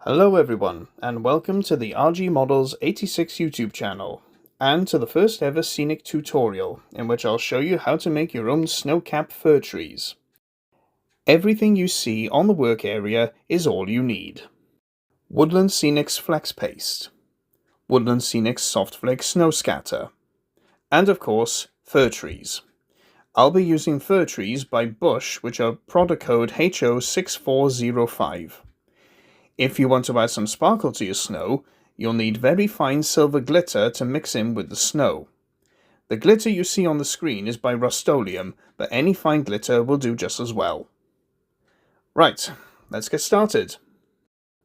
Hello everyone, and welcome to the RG Models 86 YouTube channel, and to the first ever Scenic tutorial, in which I'll show you how to make your own snow-capped fir trees. Everything you see on the work area is all you need. Woodland Scenic's Flex Paste, Woodland Scenic's Soft Flake Snow Scatter, and of course, fir trees. I'll be using fir trees by Bush, which are product code HO6405. If you want to add some sparkle to your snow, you'll need very fine silver glitter to mix in with the snow. The glitter you see on the screen is by Rust-Oleum, but any fine glitter will do just as well. Right, let's get started.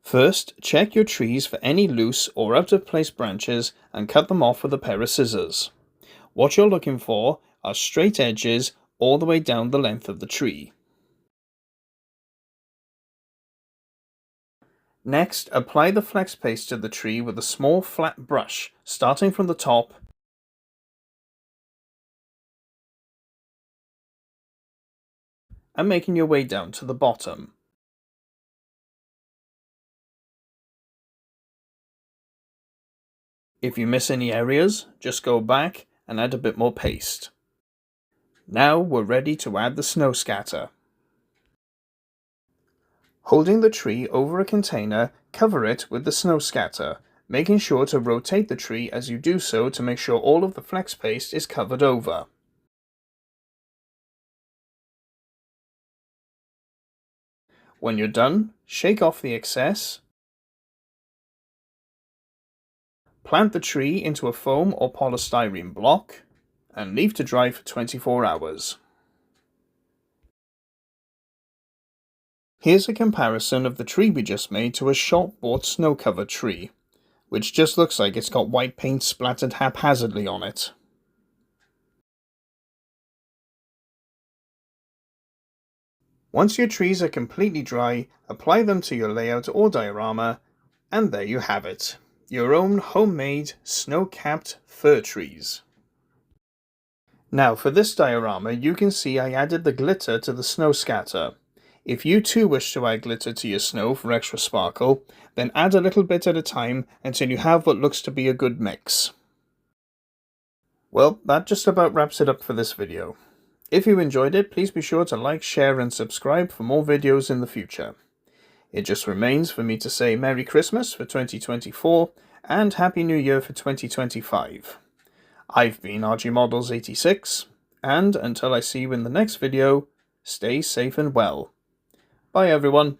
First, check your trees for any loose or out-of-place branches and cut them off with a pair of scissors. What you're looking for are straight edges all the way down the length of the tree. Next, apply the flex paste to the tree with a small flat brush, starting from the top and making your way down to the bottom. If you miss any areas, just go back and add a bit more paste. Now we're ready to add the snow scatter. Holding the tree over a container, cover it with the snow scatter, making sure to rotate the tree as you do so to make sure all of the flex paste is covered over. When you're done, shake off the excess. Plant the tree into a foam or polystyrene block and leave to dry for 24 hours. Here's a comparison of the tree we just made to a shop-bought snow-covered tree, which just looks like it's got white paint splattered haphazardly on it. Once your trees are completely dry, apply them to your layout or diorama, and there you have it. Your own homemade snow-capped fir trees. Now for this diorama, you can see I added the glitter to the snow scatter. If you too wish to add glitter to your snow for extra sparkle, then add a little bit at a time until you have what looks to be a good mix. Well, that just about wraps it up for this video. If you enjoyed it, please be sure to like, share and subscribe for more videos in the future. It just remains for me to say Merry Christmas for 2024 and Happy New Year for 2025. I've been RG Models 86, and until I see you in the next video, stay safe and well. Bye everyone.